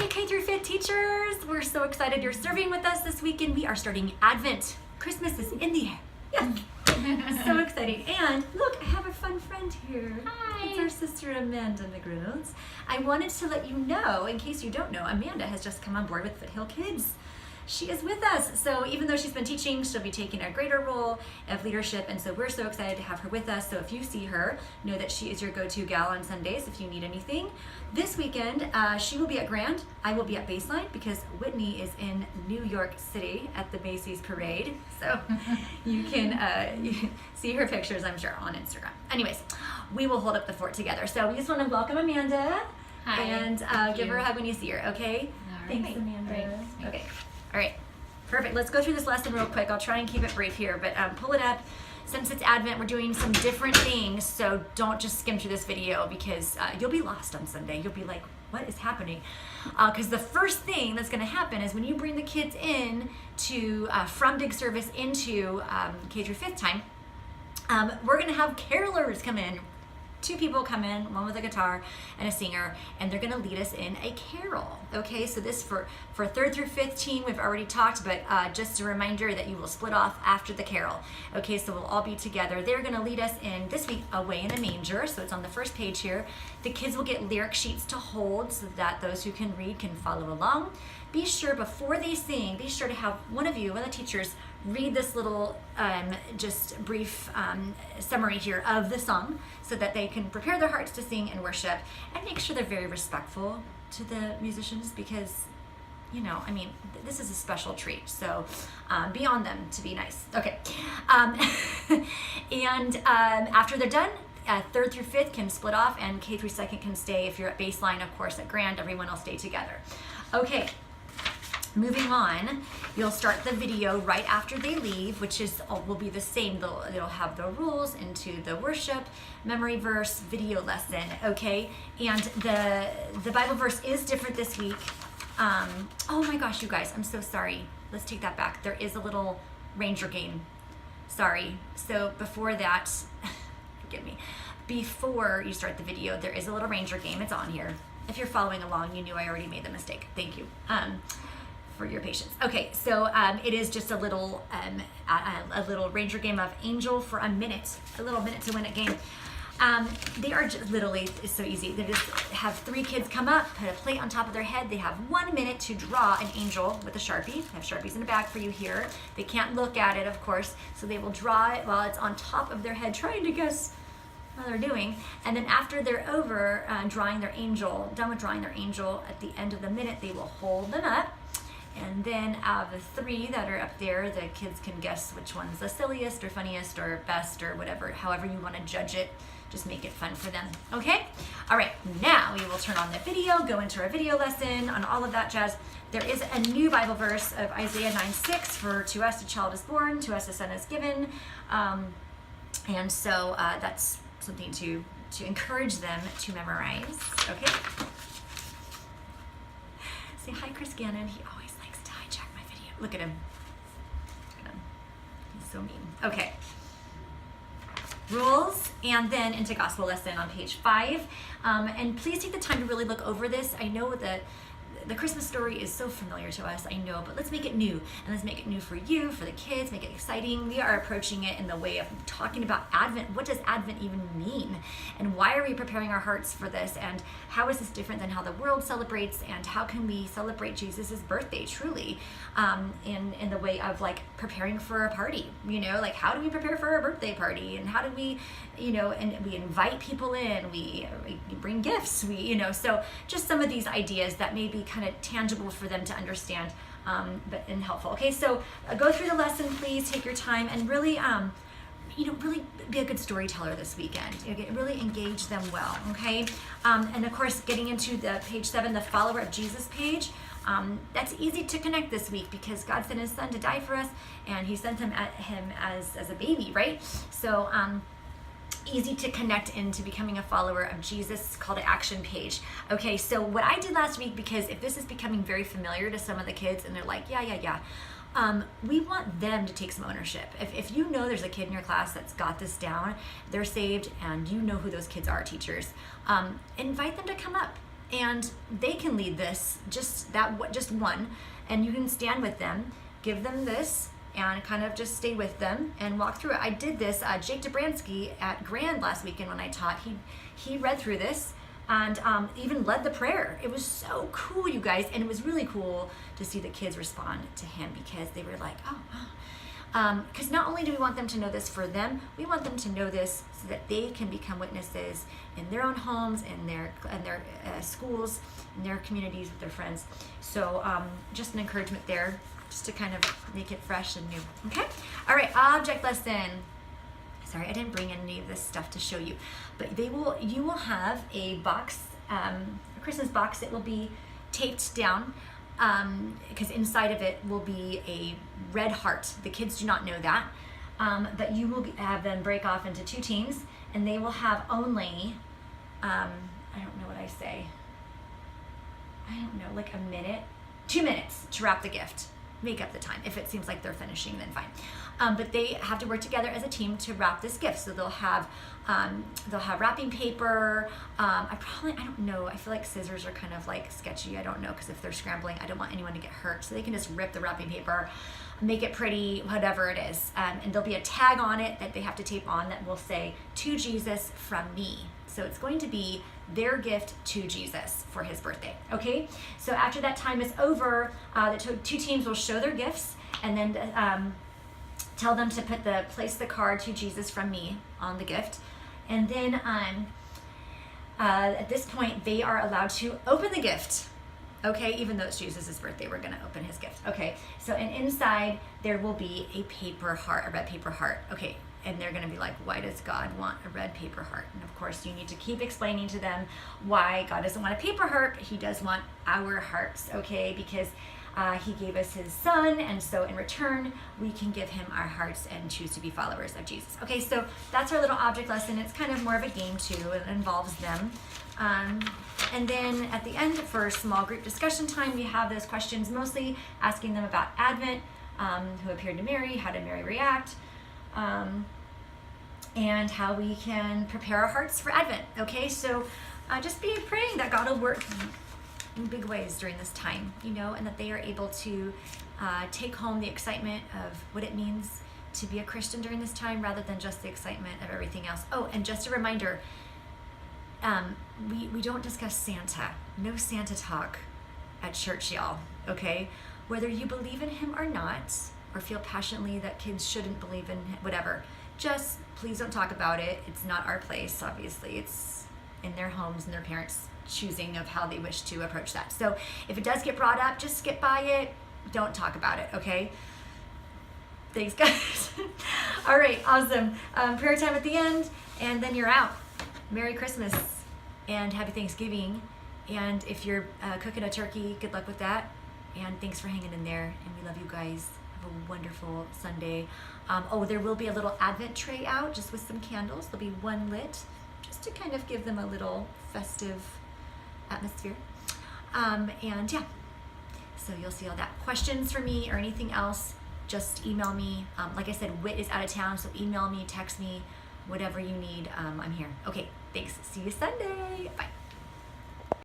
K through 5th teachers, we're so excited you're serving with us this weekend. We are starting Advent. Christmas is in the air. Yes. So exciting. And look, I have a fun friend here. Hi. It's our sister Amanda McGrews. I wanted to let you know, in case you don't know, Amanda has just come on board with FHKids. She is with us. So even though she's been teaching, she'll be taking a greater role of leadership. And so we're so excited to have her with us. So if you see her, know that she is your go-to gal on Sundays if you need anything. This weekend, she will be at Grand. I will be at Baseline because Whitney is in New York City at the Macy's Parade. So you can see her pictures, I'm sure, on Instagram. Anyways, we will hold up the fort together. So we just want to welcome Amanda. Hi. And give her a hug when you see her, okay? All right. Thanks, Amanda. Great. Okay. All right, perfect. Let's go through this lesson real quick. I'll try and keep it brief here, but pull it up. Since it's Advent, we're doing some different things, so don't just skim through this video because you'll be lost on Sunday. You'll be like, what is happening? Because the first thing that's going to happen is when you bring the kids in to from dig service into K through 5th time, we're going to have carolers come in. 2 people come in, one with a guitar and a singer, and they're gonna lead us in a carol. Okay, so this for 3rd through 5th team, we've already talked, but just a reminder that you will split off after the carol. Okay, so we'll all be together. They're gonna lead us in, this week, Away in a Manger, so it's on the first page here. The kids will get lyric sheets to hold so that those who can read can follow along. Be sure before they sing, be sure to have one of the teachers, read this little just brief summary here of the song so that they can prepare their hearts to sing and worship, and make sure they're very respectful to the musicians because, you know, I mean, this is a special treat, so be on them to be nice. Okay, and after they're done, 3rd through 5th can split off and K through 2nd can stay. If you're at Baseline, of course, at Grand, everyone will stay together. Okay. Moving on, you'll start the video right after they leave, which will be the same. They'll have the rules into the worship, memory verse, video lesson, okay? And the Bible verse is different this week. Oh my gosh, you guys, I'm so sorry. Let's take that back. There is a little ranger game. Sorry. So before that, forgive me. Before you start the video, there is a little ranger game. It's on here. If you're following along, you knew I already made the mistake. Thank you. For your patience. Okay, so it is just a little ranger game of Angel for a minute, a little minute to win it game. They are just literally, it's so easy. They just have 3 kids come up, put a plate on top of their head. They have 1 minute to draw an angel with a Sharpie. I have Sharpies in the bag for you here. They can't look at it, of course, so they will draw it while it's on top of their head, trying to guess what they're doing. And then after they're over drawing their angel, done with drawing their angel, at the end of the minute, they will hold them up. And then out of the 3 that are up there, the kids can guess which one's the silliest or funniest or best or whatever, however you want to judge it. Just make it fun for them, okay? All right, now we will turn on the video, go into our video lesson on all of that jazz. There is a new Bible verse of Isaiah 9:6 for to us a child is born, to us a son is given. And so that's something to encourage them to memorize, okay? Say hi, Chris Gannon. He always likes to hijack my video. Look at him. Look at him. He's so mean. Okay. Rules, and then into gospel lesson on page 5. And please take the time to really look over this. I know that the Christmas story is so familiar to us, I know, but let's make it new, and let's make it new for you, for the kids, make it exciting. We are approaching it in the way of talking about Advent. What does Advent even mean? And why are we preparing our hearts for this? And how is this different than how the world celebrates? And how can we celebrate Jesus's birthday truly in the way of like preparing for a party? You know, like how do we prepare for a birthday party? And how do we, you know, and we invite people in, we bring gifts, so just some of these ideas that may be kind of tangible for them to understand, and helpful. Okay, so go through the lesson, please. Take your time and really, really be a good storyteller this weekend. Really engage them well. Okay, and of course, getting into the page 7, the follower of Jesus page. That's easy to connect this week because God sent His Son to die for us, and He sent him as a baby, right? So. Easy to connect into becoming a follower of Jesus call to action page. Okay, so what I did last week, because if this is becoming very familiar to some of the kids and they're like, yeah, we want them to take some ownership. If you know there's a kid in your class that's got this down, they're saved, and you know who those kids are, teachers, invite them to come up and they can lead this, just one, and you can stand with them, give them this, and kind of just stay with them and walk through it. I did this, Jake Dobransky at Grand last weekend when I taught, he read through this and even led the prayer. It was so cool, you guys, and it was really cool to see the kids respond to him, because they were like, because not only do we want them to know this for them, we want them to know this so that they can become witnesses in their own homes, in their schools, in their communities, with their friends. So just an encouragement there, just to kind of make it fresh and new. Okay? All right, object lesson. Sorry, I didn't bring any of this stuff to show you, but you will have a box, a Christmas box that will be taped down, because inside of it will be a red heart. The kids do not know that, but you will have them break off into 2 teams, and they will have only, I don't know what I say, like 2 minutes to wrap the gift. Make up the time. If it seems like they're finishing, then fine. But they have to work together as a team to wrap this gift. So they'll have wrapping paper. I don't know. I feel like scissors are kind of like sketchy. I don't know, because if they're scrambling, I don't want anyone to get hurt. So they can just rip the wrapping paper, make it pretty, whatever it is. And there'll be a tag on it that they have to tape on that will say, "To Jesus from me." So it's going to be their gift to Jesus for his birthday, okay? So after that time is over, the 2 teams will show their gifts, and then tell them to place the card "To Jesus from me" on the gift. And then at this point, they are allowed to open the gift, okay? Even though it's Jesus' birthday, we're gonna open his gift, okay? So, and inside there will be a paper heart, a red paper heart, okay? And they're going to be like, why does God want a red paper heart? And of course, you need to keep explaining to them why God doesn't want a paper heart, but he does want our hearts, okay? Because he gave us his son, and so in return, we can give him our hearts and choose to be followers of Jesus. Okay, so that's our little object lesson. It's kind of more of a game too. It involves them. And then at the end, for small group discussion time, we have those questions, mostly asking them about Advent, who appeared to Mary, how did Mary react, and how we can prepare our hearts for Advent. Okay, so just be praying that God will work in big ways during this time, and that they are able to take home the excitement of what it means to be a Christian during this time, rather than just the excitement of everything else. Oh, and just a reminder, we don't discuss Santa. No Santa talk at church, y'all, okay? Whether you believe in him or not, or feel passionately that kids shouldn't believe in whatever, just please don't talk about it. It's not our place, obviously. It's in their homes and their parents' choosing of how they wish to approach that. So if it does get brought up, just skip by it. Don't talk about it, okay? Thanks, guys. All right, awesome. Prayer time at the end, and then you're out. Merry Christmas and Happy Thanksgiving. And if you're cooking a turkey, good luck with that. And thanks for hanging in there, and we love you guys. Have a wonderful Sunday. There will be a little Advent tray out, just with some candles. There'll be one lit, just to kind of give them a little festive atmosphere. And yeah, so you'll see all that. Questions for me or anything else, just email me. Like I said, Whit is out of town, so email me, text me, whatever you need. I'm here. Okay, thanks. See you Sunday. Bye.